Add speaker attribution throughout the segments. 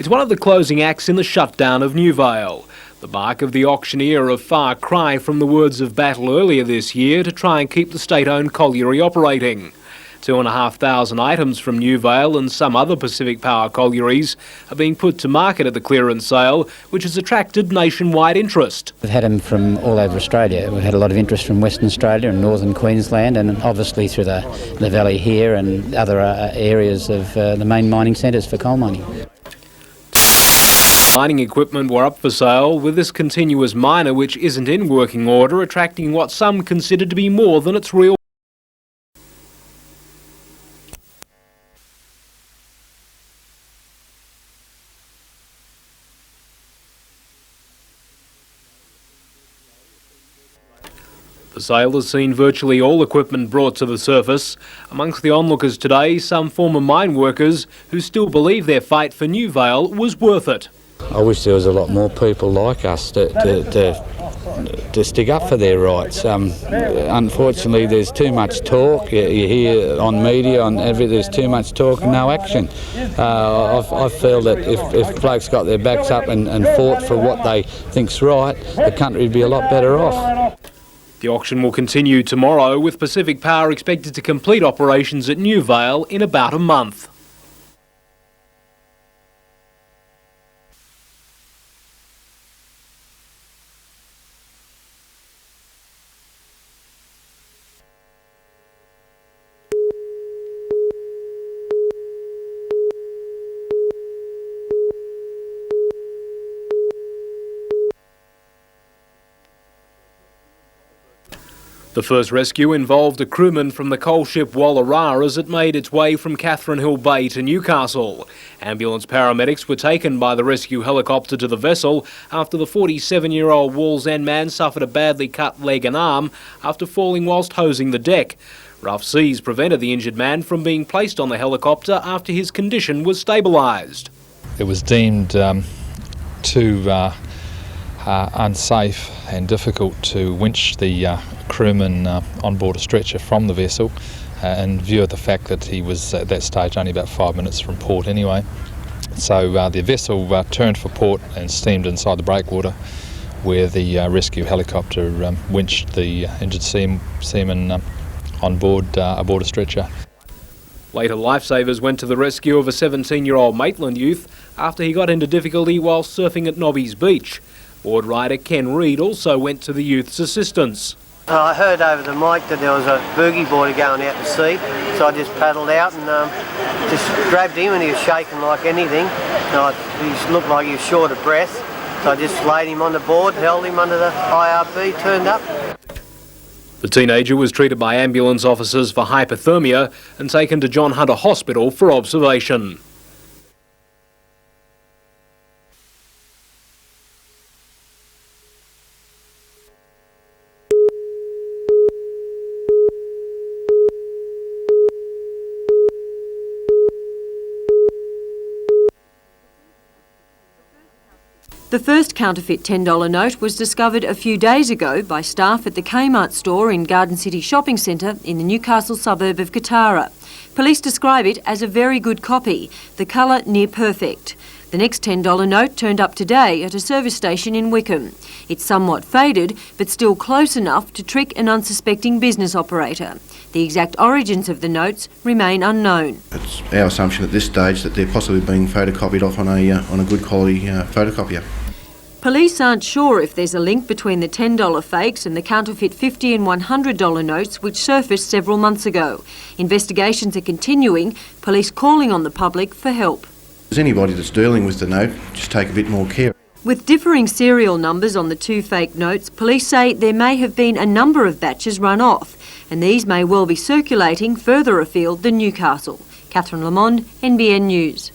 Speaker 1: It's one of the closing acts in the shutdown of Newvale. The bark of the auctioneer a far cry from the words of battle earlier this year to try and keep the state-owned colliery operating. 2,500 items from Newvale and some other Pacific Power collieries are being put to market at the clearance sale, which has attracted nationwide interest.
Speaker 2: We've had them from all over Australia. We've had a lot of interest from Western Australia and Northern Queensland, and obviously through the valley here and other areas of the main mining centres for coal mining.
Speaker 1: Mining equipment were up for sale, with this continuous miner, which isn't in working order, attracting what some consider to be more than its real. The sale has seen virtually all equipment brought to the surface. Amongst the onlookers today, some former mine workers who still believe their fight for Newvale was worth it.
Speaker 3: I wish there was a lot more people like us to stick up for their rights. Unfortunately, there's too much talk. You hear on media, on there's too much talk and no action. I feel that if blokes got their backs up and fought for what they think's right, the country would be a lot better off.
Speaker 1: The auction will continue tomorrow, with Pacific Power expected to complete operations at Newvale in about a month. The first rescue involved a crewman from the coal ship Wallara as it made its way from Catherine Hill Bay to Newcastle. Ambulance paramedics were taken by the rescue helicopter to the vessel after the 47-year-old Wall's End man suffered a badly cut leg and arm after falling whilst hosing the deck. Rough seas prevented the injured man from being placed on the helicopter after his condition was stabilised.
Speaker 4: It was deemed too unsafe and difficult to winch the crewman on board a stretcher from the vessel, in view of the fact that he was at that stage only about 5 minutes from port anyway. So the vessel turned for port and steamed inside the breakwater, where the rescue helicopter winched the injured seaman on board aboard a stretcher.
Speaker 1: Later, lifesavers went to the rescue of a 17-year-old Maitland youth after he got into difficulty while surfing at Nobby's Beach. Board rider Ken Reid also went to the youth's assistance.
Speaker 5: I heard over the mic that there was a boogie boarder going out to sea, so I just paddled out and just grabbed him, and he was shaking like anything. He looked like he was short of breath, so I just laid him on the board, held him under the IRB, turned up.
Speaker 1: The teenager was treated by ambulance officers for hypothermia and taken to John Hunter Hospital for observation.
Speaker 6: The first counterfeit $10 note was discovered a few days ago by staff at the Kmart store in Garden City Shopping Centre in the Newcastle suburb of Katara. Police describe it as a very good copy, the colour near perfect. The next $10 note turned up today at a service station in Wickham. It's somewhat faded, but still close enough to trick an unsuspecting business operator. The exact origins of the notes remain unknown.
Speaker 7: It's our assumption at this stage that they're possibly being photocopied off on a good quality photocopier.
Speaker 6: Police aren't sure if there's a link between the $10 fakes and the counterfeit $50 and $100 notes which surfaced several months ago. Investigations are continuing, police calling on the public for help.
Speaker 7: As anybody that's dealing with the note, just take a bit more care.
Speaker 6: With differing serial numbers on the two fake notes, police say there may have been a number of batches run off, and these may well be circulating further afield than Newcastle. Catherine Lamond, NBN News.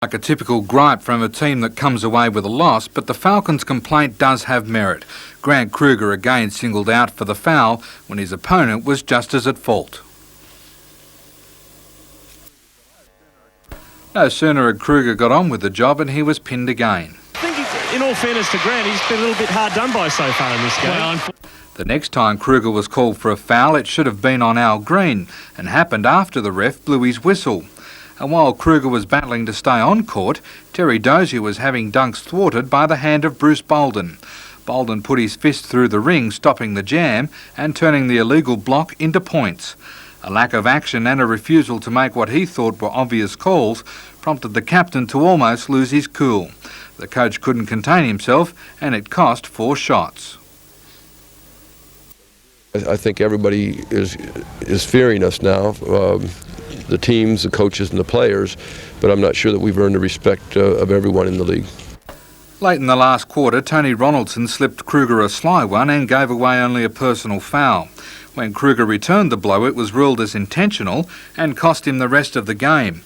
Speaker 8: Like a typical gripe from a team that comes away with a loss, but the Falcons' complaint does have merit. Grant Kruger again singled out for the foul when his opponent was just as at fault. No sooner had Kruger got on with the job and he was pinned again.
Speaker 9: I think, in all fairness to Grant, he's been a little bit hard done by so far in this game.
Speaker 8: The next time Kruger was called for a foul, it should have been on Al Green and happened after the ref blew his whistle. And while Kruger was battling to stay on court, Terry Dozier was having dunks thwarted by the hand of Bruce Bolden. Bolden put his fist through the ring, stopping the jam and turning the illegal block into points. A lack of action and a refusal to make what he thought were obvious calls prompted the captain to almost lose his cool. The coach couldn't contain himself and it cost 4 shots.
Speaker 10: I think everybody is fearing us now, the teams, the coaches and the players, but I'm not sure that we've earned the respect of everyone in the league.
Speaker 8: Late in the last quarter, Tony Ronaldson slipped Kruger a sly one and gave away only a personal foul. When Kruger returned the blow, it was ruled as intentional and cost him the rest of the game.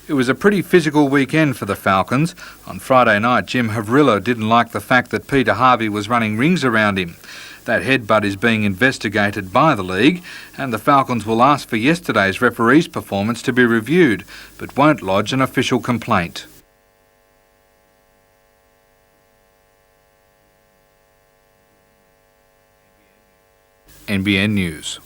Speaker 8: It was a pretty physical weekend for the Falcons. On Friday night, Jim Havrillo didn't like the fact that Peter Harvey was running rings around him. That headbutt is being investigated by the league, and the Falcons will ask for yesterday's referee's performance to be reviewed, but won't lodge an official complaint. NBN News.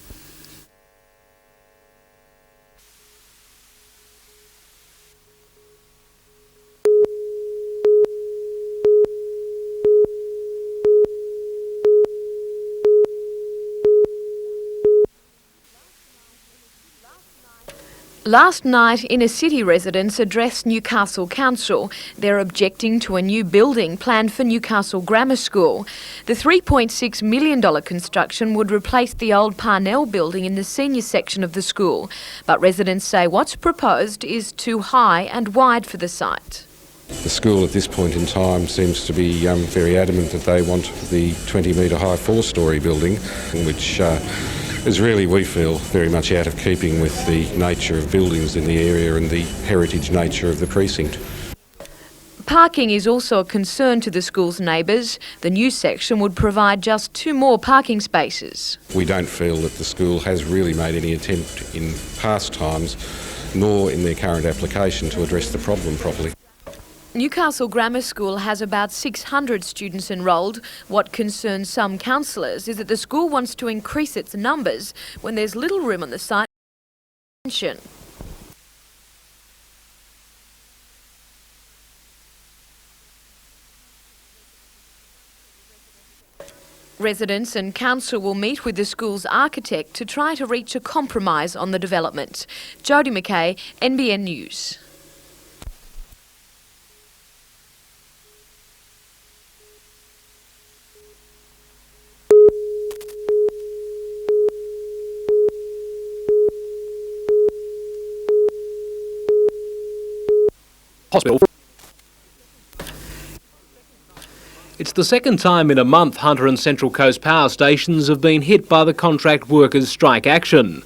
Speaker 11: Last night, inner city residents addressed Newcastle Council. They're objecting to a new building planned for Newcastle Grammar School. The $3.6 million construction would replace the old Parnell building in the senior section of the school. But residents say what's proposed is too high and wide for the site.
Speaker 12: The school at this point in time seems to be very adamant that they want the 20-metre high 4-storey building, which is really, we feel, very much out of keeping with the nature of buildings in the area and the heritage nature of the precinct.
Speaker 11: Parking is also a concern to the school's neighbours. The new section would provide just 2 more parking spaces.
Speaker 12: We don't feel that the school has really made any attempt in past times, nor in their current application, to address the problem properly.
Speaker 11: Newcastle Grammar School has about 600 students enrolled. What concerns some councillors is that the school wants to increase its numbers when there's little room on the site. Residents and council will meet with the school's architect to try to reach a compromise on the development. Jodie McKay, NBN News.
Speaker 1: Hospital. It's the second time in a month Hunter and Central Coast power stations have been hit by the contract workers' strike action.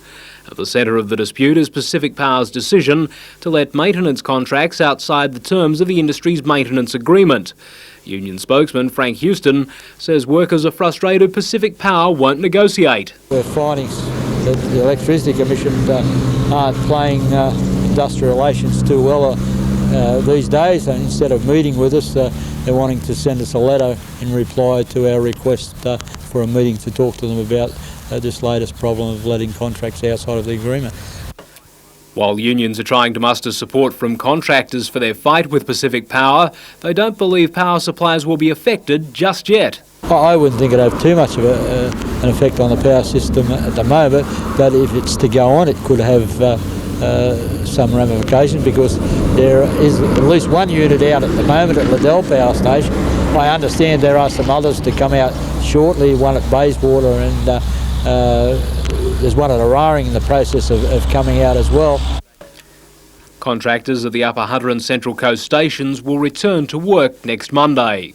Speaker 1: At the centre of the dispute is Pacific Power's decision to let maintenance contracts outside the terms of the industry's maintenance agreement. Union spokesman Frank Houston says workers are frustrated Pacific Power won't negotiate.
Speaker 13: We're finding that the Electricity Commission aren't playing industrial relations too well these days, and instead of meeting with us, they're wanting to send us a letter in reply to our request for a meeting to talk to them about this latest problem of letting contracts outside of the agreement.
Speaker 1: While unions are trying to muster support from contractors for their fight with Pacific Power, they don't believe power supplies will be affected just yet.
Speaker 13: I wouldn't think it'd have too much of an effect on the power system at the moment, but if it's to go on, it could have some ramifications, because there is at least one unit out at the moment at Liddell Power Station. I understand there are some others to come out shortly, one at Bayswater, and there's one at Araring in the process of coming out as well.
Speaker 1: Contractors at the Upper Hunter and Central Coast stations will return to work next Monday.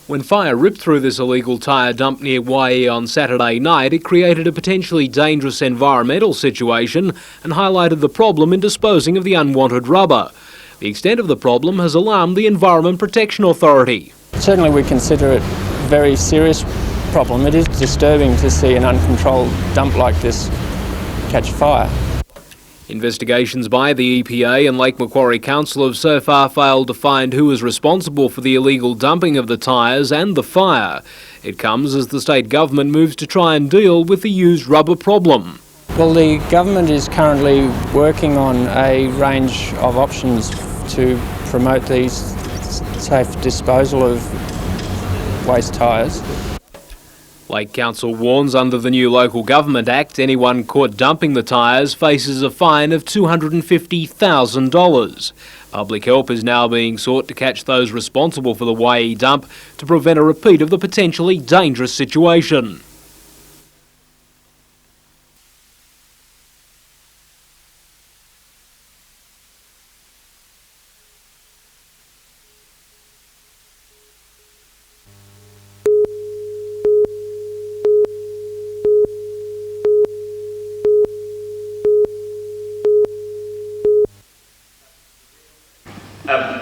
Speaker 1: When fire ripped through this illegal tyre dump near Waihee on Saturday night, it created a potentially dangerous environmental situation and highlighted the problem in disposing of the unwanted rubber. The extent of the problem has alarmed the Environment Protection Authority.
Speaker 14: Certainly we consider it a very serious problem. It is disturbing to see an uncontrolled dump like this catch fire.
Speaker 1: Investigations by the EPA and Lake Macquarie Council have so far failed to find who is responsible for the illegal dumping of the tyres and the fire. It comes as the state government moves to try and deal with the used rubber problem.
Speaker 14: Well, the government is currently working on a range of options to promote these safe disposal of waste tyres.
Speaker 1: Lake Council warns under the new Local Government Act, anyone caught dumping the tyres faces a fine of $250,000. Public help is now being sought to catch those responsible for the Waii dump to prevent a repeat of the potentially dangerous situation.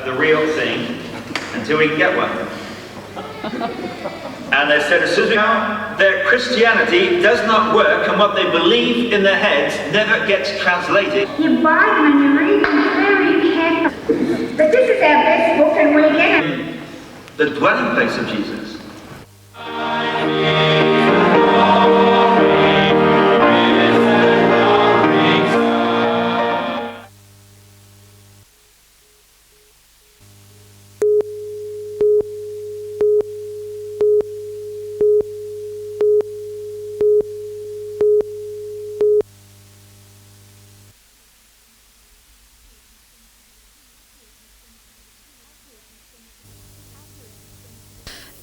Speaker 15: The real thing until we can get one. And they said, as soon as their Christianity does not work and what they believe in their heads never gets translated.
Speaker 16: You buy them and you read them very carefully. But this is our best book and we get it.
Speaker 15: The dwelling place of Jesus.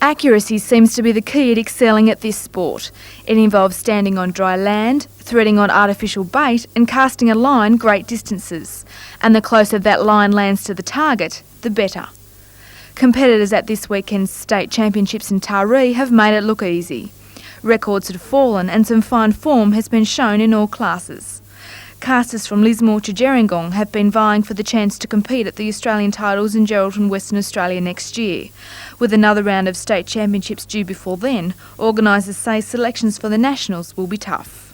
Speaker 11: Accuracy seems to be the key at excelling at this sport. It involves standing on dry land, threading on artificial bait and casting a line great distances. And the closer that line lands to the target, the better. Competitors at this weekend's state championships in Taree have made it look easy. Records have fallen and some fine form has been shown in all classes. Casters from Lismore to Gerringong have been vying for the chance to compete at the Australian titles in Geraldton, Western Australia next year. With another round of state championships due before then, organisers say selections for the nationals will be tough.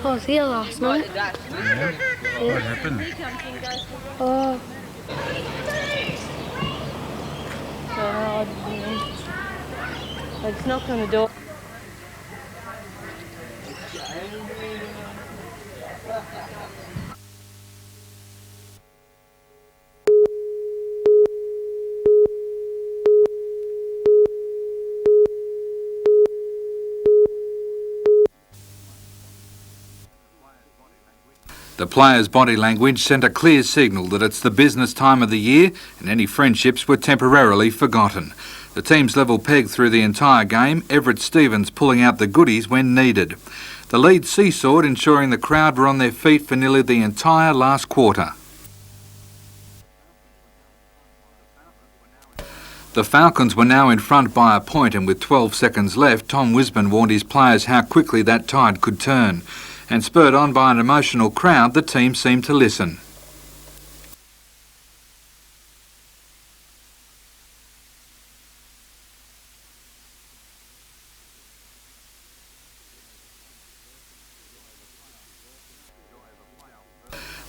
Speaker 17: I was here last night.
Speaker 18: Yeah? What happened?
Speaker 17: Oh. I just knocked on the door.
Speaker 8: The players' body language sent a clear signal that it's the business time of the year and any friendships were temporarily forgotten. The teams level pegged through the entire game, Everett Stevens pulling out the goodies when needed. The lead seesawed, ensuring the crowd were on their feet for nearly the entire last quarter. The Falcons were now in front by a point, and with 12 seconds left, Tom Wisman warned his players how quickly that tide could turn. And spurred on by an emotional crowd, the team seemed to listen.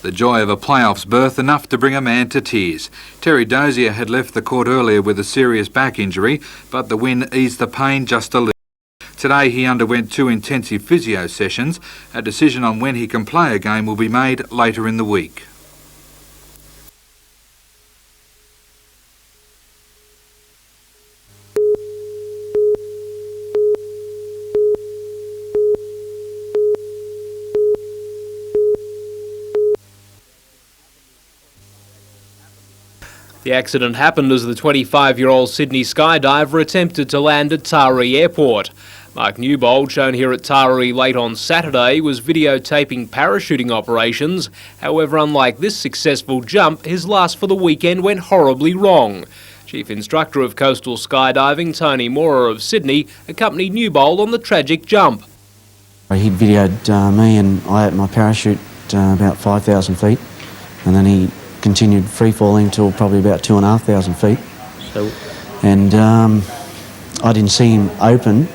Speaker 8: The joy of a playoffs berth enough to bring a man to tears. Terry Dozier had left the court earlier with a serious back injury, but the win eased the pain just a little. Today he underwent 2 intensive physio sessions. A decision on when he can play a game will be made later in the week.
Speaker 1: The The accident happened as the 25-year-old Sydney skydiver attempted to land at Taree Airport. Mark Newbold, shown here at Taree late on Saturday, was videotaping parachuting operations. However, unlike this successful jump, his last for the weekend went horribly wrong. Chief Instructor of Coastal Skydiving, Tony Moore of Sydney, accompanied Newbold on the tragic jump.
Speaker 19: He videoed me and I at my parachute about 5,000 feet, and then he continued free falling till probably about 2,500 feet. And I didn't see him open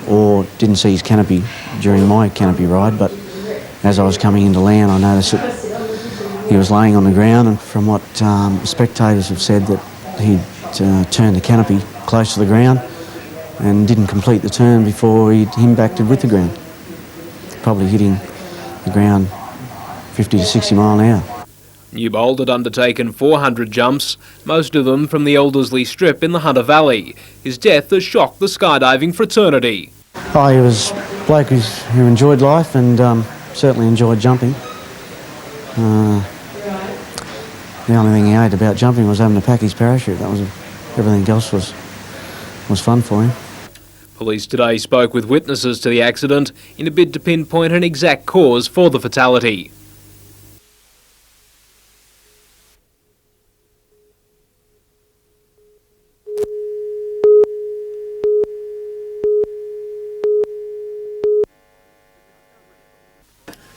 Speaker 19: or didn't see his canopy during my canopy ride, but as I was coming into land I noticed that he was laying on the ground, and from what spectators have said, that he'd turned the canopy close to the ground and didn't complete the turn before he'd impacted with the ground, probably hitting the ground 50 to 60 mile an hour.
Speaker 1: Newbold had undertaken 400 jumps, most of them from the Eldersley Strip in the Hunter Valley. His death has shocked the skydiving fraternity.
Speaker 19: Oh, he was a bloke who enjoyed life and certainly enjoyed jumping. The only thing he hated about jumping was having to pack his parachute. That was everything else was fun for him.
Speaker 1: Police today spoke with witnesses to the accident in a bid to pinpoint an exact cause for the fatality.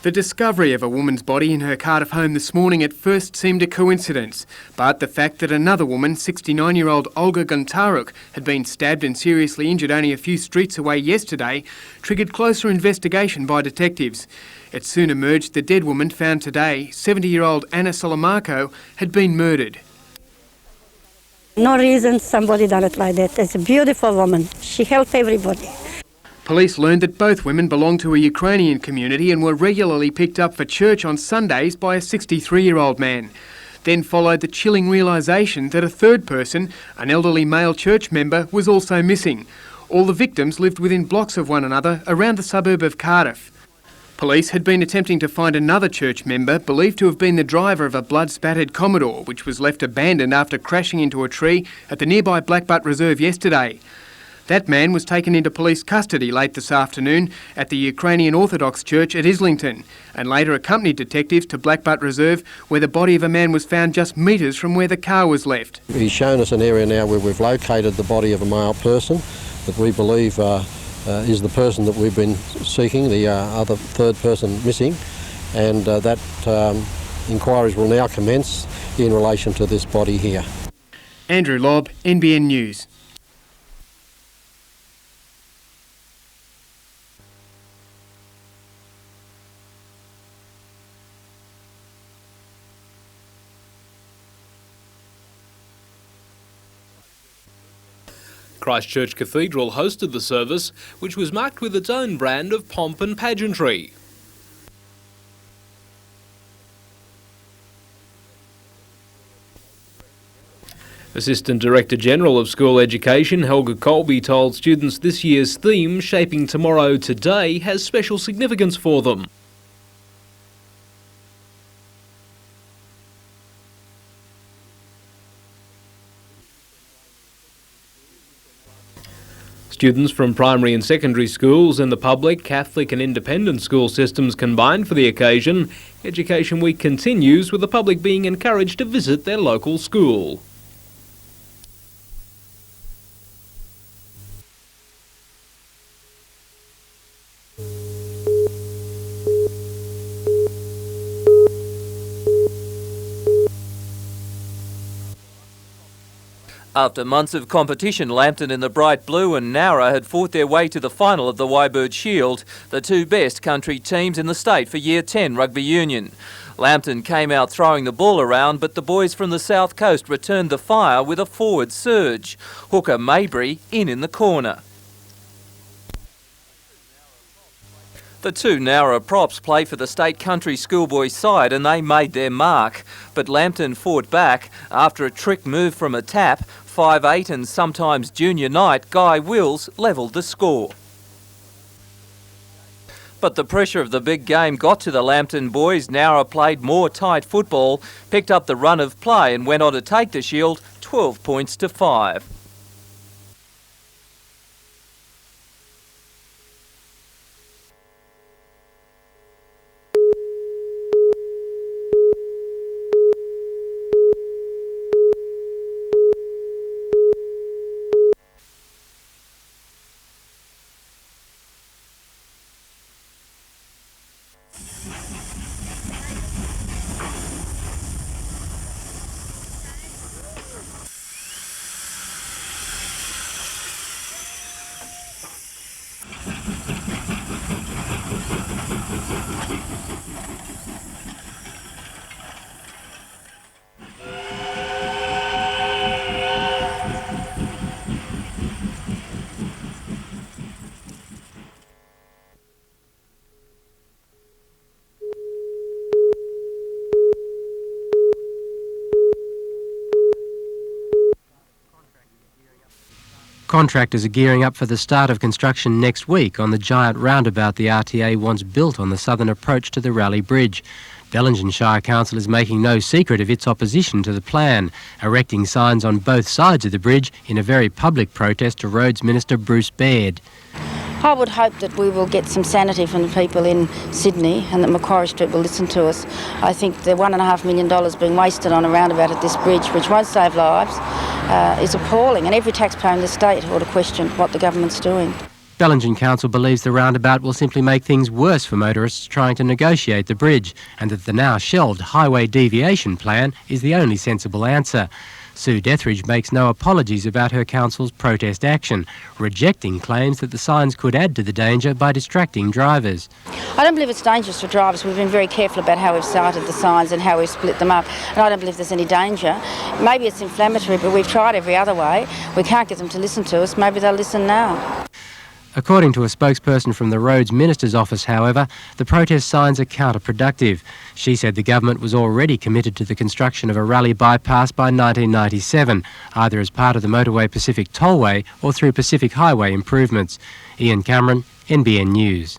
Speaker 20: The discovery of a woman's body in her Cardiff home this morning at first seemed a coincidence, but the fact that another woman, 69-year-old Olga Guntaruk, had been stabbed and seriously injured only a few streets away yesterday triggered closer investigation by detectives. It soon emerged the dead woman found today, 70-year-old Anna Solomarco, had been murdered.
Speaker 21: No reason somebody done it like that. It's a beautiful woman. She helped everybody.
Speaker 20: Police learned that both women belonged to a Ukrainian community and were regularly picked up for church on Sundays by a 63-year-old man. Then followed the chilling realisation that a third person, an elderly male church member, was also missing. All the victims lived within blocks of one another around the suburb of Cardiff. Police had been attempting to find another church member believed to have been the driver of a blood-spattered Commodore, which was left abandoned after crashing into a tree at the nearby Blackbutt Reserve yesterday. That man was taken into police custody late this afternoon at the Ukrainian Orthodox Church at Islington, and later accompanied detectives to Blackbutt Reserve, where the body of a man was found just metres from where the car was left.
Speaker 22: He's shown us an area now where we've located the body of a male person that we believe is the person that we've been seeking, the other third person missing, and that inquiries will now commence in relation to this body here.
Speaker 20: Andrew Lobb, NBN News.
Speaker 1: Christchurch Cathedral hosted the service, which was marked with its own brand of pomp and pageantry. Assistant Director General of School Education Helga Colby told students this year's theme, Shaping Tomorrow Today, has special significance for them. Students from primary and secondary schools and the public, Catholic and independent school systems combined for the occasion. Education Week continues with the public being encouraged to visit their local school.
Speaker 23: After months of competition, Lambton in the bright blue and Nowra had fought their way to the final of the Waibird Shield, the two best country teams in the state for Year 10 rugby union. Lambton came out throwing the ball around, but the boys from the South Coast returned the fire with a forward surge. Hooker Mabry in the corner. The two Nowra props play for the state country schoolboy side and they made their mark. But Lambton fought back after a trick move from a tap. 5'8" and sometimes junior knight Guy Wills levelled the score. But the pressure of the big game got to the Lambton boys. Nowra played more tight football, picked up the run of play and went on to take the Shield 12 points to 5.
Speaker 2: Contractors are gearing up for the start of construction next week on the giant roundabout the RTA wants built on the southern approach to the Raleigh Bridge. Bellingen Shire Council is making no secret of its opposition to the plan, erecting signs on both sides of the bridge in a very public protest to Roads Minister Bruce Baird.
Speaker 3: I would hope that we will get some sanity from the people in Sydney and that Macquarie Street will listen to us. I think the $1.5 million being wasted on a roundabout at this bridge, which won't save lives, is appalling, and every taxpayer in the state ought to question what the government's doing.
Speaker 2: Bellingen Council believes the roundabout will simply make things worse for motorists trying to negotiate the bridge, and that the now shelved highway deviation plan is the only sensible answer. Sue Dethridge makes no apologies about her council's protest action, rejecting claims that the signs could add to the danger by distracting drivers.
Speaker 3: I don't believe it's dangerous for drivers. We've been very careful about how we've sighted the signs and how we've split them up, and I don't believe there's any danger. Maybe it's inflammatory, but we've tried every other way. We can't get them to listen to us. Maybe they'll listen now.
Speaker 2: According to a spokesperson from the Roads Minister's office, however, the protest signs are counterproductive. She said the government was already committed to the construction of a Raleigh bypass by 1997, either as part of the Motorway Pacific Tollway or through Pacific Highway improvements. Ian Cameron, NBN News.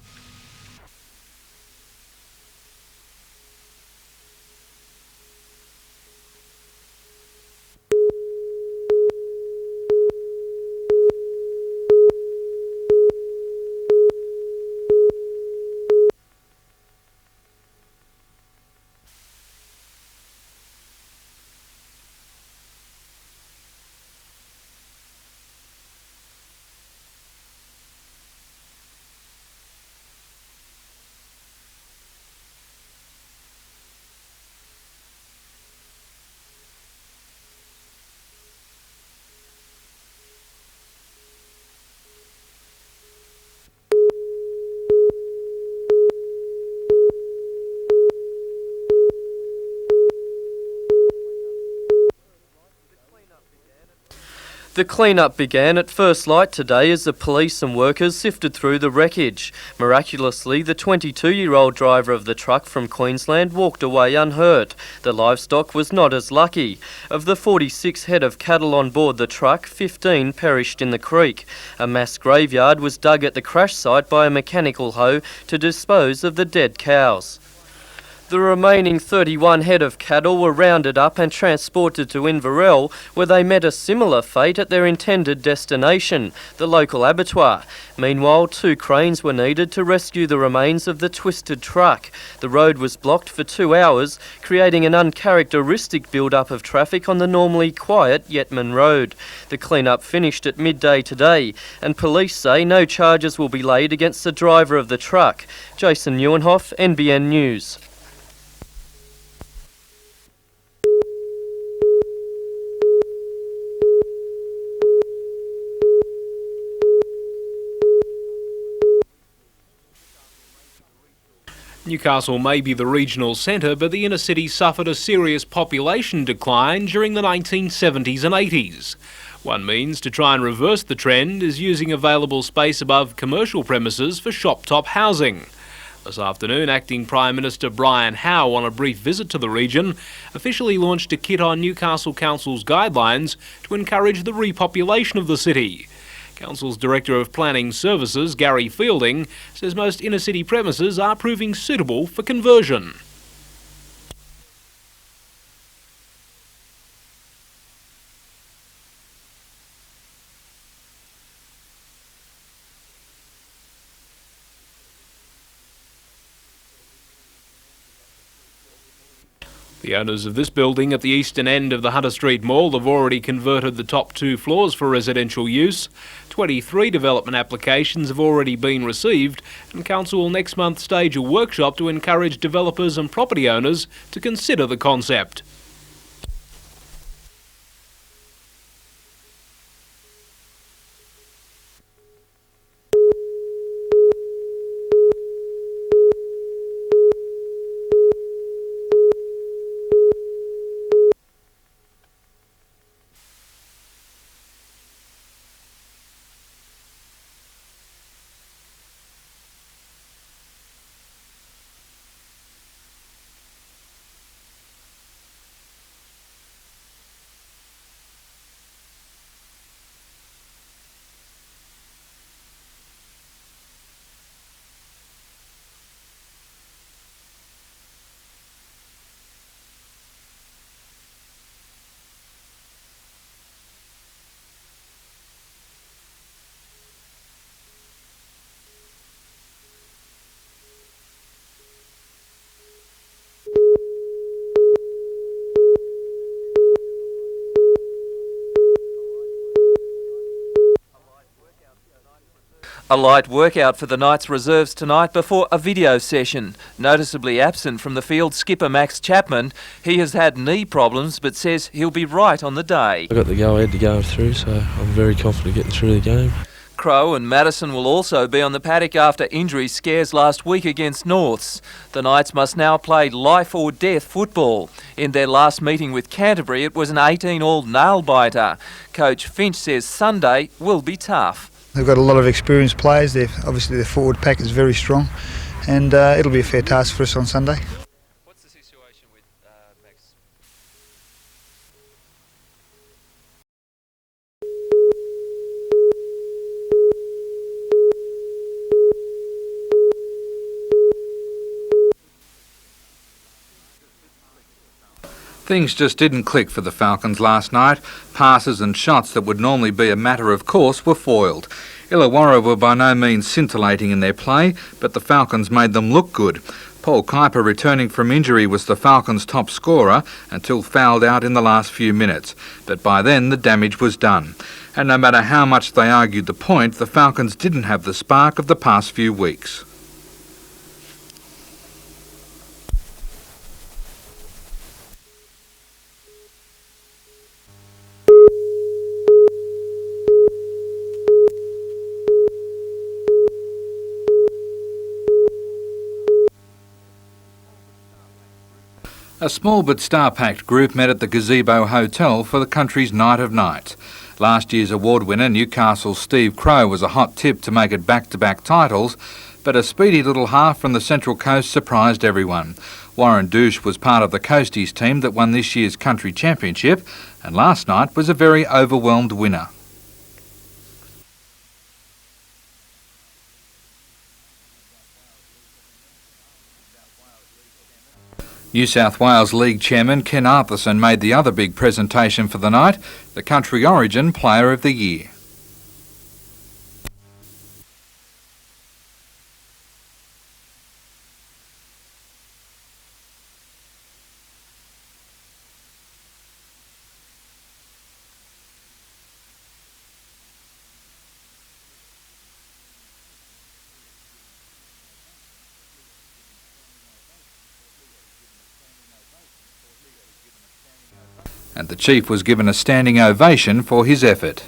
Speaker 4: The clean-up began at first light today as the police and workers sifted through the wreckage. Miraculously, the 22-year-old driver of the truck from Queensland walked away unhurt. The livestock was not as lucky. Of the 46 head of cattle on board the truck, 15 perished in the creek. A mass graveyard was dug at the crash site by a mechanical hoe to dispose of the dead cows. The remaining 31 head of cattle were rounded up and transported to Inverell, where they met a similar fate at their intended destination, the local abattoir. Meanwhile, 2 cranes were needed to rescue the remains of the twisted truck. The road was blocked for 2 hours, creating an uncharacteristic build-up of traffic on the normally quiet Yetman Road. The clean-up finished at midday today, and police say no charges will be laid against the driver of the truck. Jason Neuenhoff, NBN News.
Speaker 1: Newcastle may be the regional centre, but the inner city suffered a serious population decline during the 1970s and 80s. One means to try and reverse the trend is using available space above commercial premises for shop-top housing. This afternoon, Acting Prime Minister Brian Howe, on a brief visit to the region, officially launched a kit on Newcastle Council's guidelines to encourage the repopulation of the city. Council's Director of Planning Services, Gary Fielding, says most inner-city premises are proving suitable for conversion. The owners of this building at the eastern end of the Hunter Street Mall have already converted the top 2 floors for residential use. 23 development applications have already been received, and Council will next month stage a workshop to encourage developers and property owners to consider the concept.
Speaker 23: A light workout for the Knights reserves tonight before a video session. Noticeably absent from the field, skipper Max Chapman. He has had knee problems but says he'll be right on the day.
Speaker 5: I got the go-ahead to go through, so I'm very confident getting through the game.
Speaker 23: Crowe and Madison will also be on the paddock after injury scares last week against Norths. The Knights must now play life or death football. In their last meeting with Canterbury, it was an 18-all nail-biter. Coach Finch says Sunday will be tough.
Speaker 6: They've got a lot of experienced players. Obviously their forward pack is very strong, and it'll be a fair task for us on Sunday.
Speaker 23: What's the situation with Max?
Speaker 8: Things just didn't click for the Falcons last night. Passes and shots that would normally be a matter of course were foiled. Illawarra were by no means scintillating in their play, but the Falcons made them look good. Paul Kuiper, returning from injury, was the Falcons' top scorer until fouled out in the last few minutes. But by then the damage was done. And no matter how much they argued the point, the Falcons didn't have the spark of the past few weeks. A small but star-packed group met at the Gazebo Hotel for the country's Night of Nights. Last year's award winner, Newcastle's Steve Crowe, was a hot tip to make it back-to-back titles, but a speedy little half from the Central Coast surprised everyone. Warren Douche was part of the Coasties team that won this year's country championship, and last night was a very overwhelmed winner. New South Wales League Chairman Ken Arthurson made the other big presentation for the night, the Country Origin Player of the Year. And the Chief was given a standing ovation for his effort.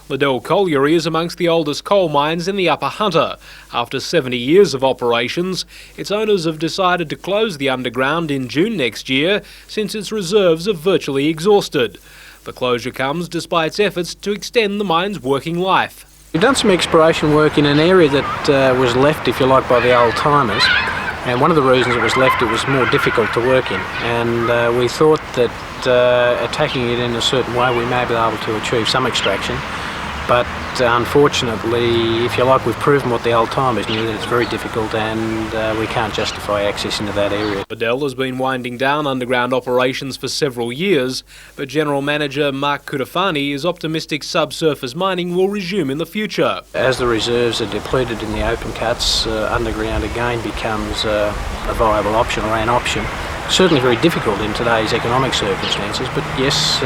Speaker 1: Liddell Colliery is amongst the oldest coal mines in the Upper Hunter. After 70 years of operations, its owners have decided to close the underground in June next year since its reserves are virtually exhausted. The closure comes despite efforts to extend the mine's working life.
Speaker 7: We've done some exploration work in an area that was left, if you like, by the old timers. And one of the reasons it was left, it was more difficult to work in. And we thought that attacking it in a certain way, we may be able to achieve some extraction. But unfortunately, if you like, we've proven what the old timers knew, that it's very difficult and we can't justify access into that area.
Speaker 1: Liddell has been winding down underground operations for several years, but General Manager Mark Kudafani is optimistic subsurface mining will resume in the future.
Speaker 7: As the reserves are depleted in the open cuts, underground again becomes a viable option or an option. Certainly very difficult in today's economic circumstances, but yes,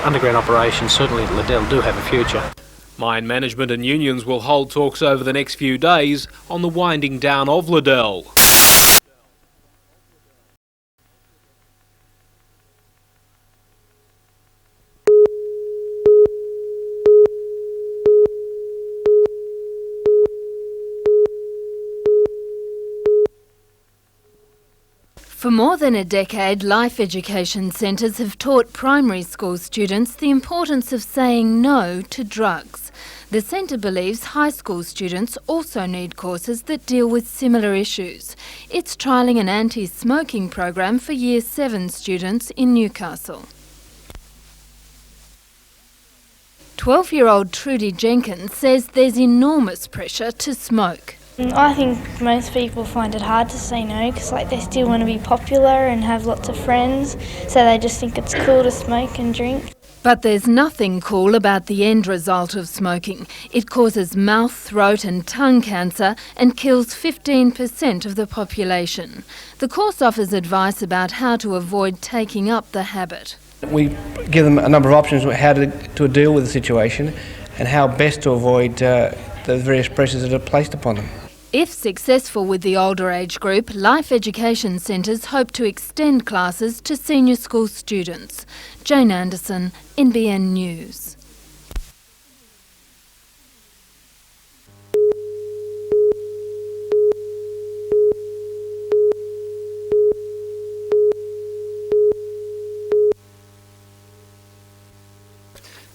Speaker 7: underground operations certainly at Liddell do have a future.
Speaker 1: Mine management and unions will hold talks over the next few days on the winding down of Liddell.
Speaker 9: For more than a decade, life education centres have taught primary school students the importance of saying no to drugs. The centre believes high school students also need courses that deal with similar issues. It's trialling an anti-smoking program for Year 7 students in Newcastle. 12-year-old Trudy Jenkins says there's enormous pressure to smoke.
Speaker 10: I think most people find it hard to say no because they still want to be popular and have lots of friends, so they just think it's cool to smoke and drink.
Speaker 9: But there's nothing cool about the end result of smoking. It causes mouth, throat and tongue cancer and kills 15% of the population. The course offers advice about how to avoid taking up the habit.
Speaker 24: We give them a number of options on how to deal with the situation and how best to avoid the various pressures that are placed upon them.
Speaker 9: If successful with the older age group, life education centres hope to extend classes to senior school students. Jane Anderson, NBN News.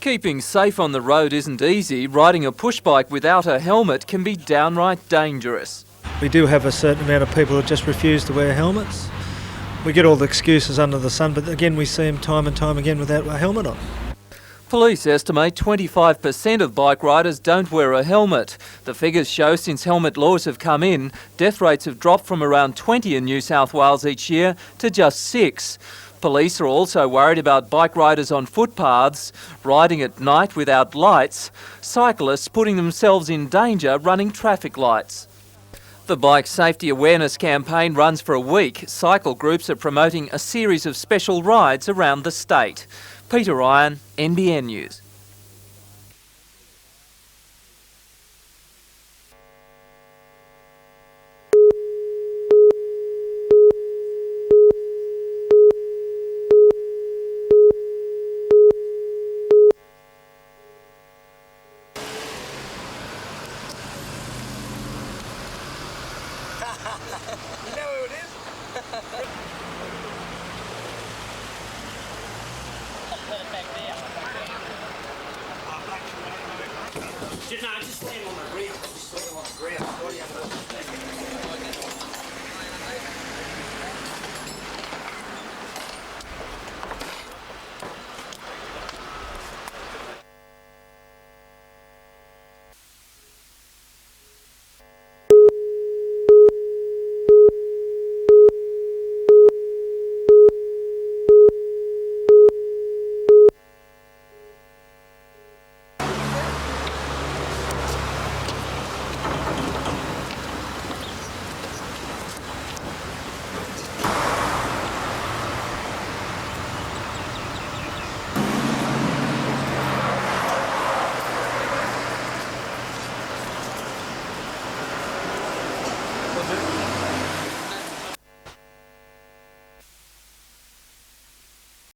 Speaker 23: Keeping safe on the road isn't easy. Riding a push bike without a helmet can be downright dangerous.
Speaker 25: We do have a certain amount of people that just refuse to wear helmets. We get all the excuses under the sun, but again we see them time and time again without a helmet on.
Speaker 23: Police estimate 25% of bike riders don't wear a helmet. The figures show since helmet laws have come in, death rates have dropped from around 20 in New South Wales each year to just 6. Police are also worried about bike riders on footpaths, riding at night without lights, cyclists putting themselves in danger running traffic lights. The Bike Safety Awareness campaign runs for a week. Cycle groups are promoting a series of special rides around the state. Peter Ryan, NBN News.
Speaker 26: You know who it is? No, just stand on the ground. Just stand on the ground.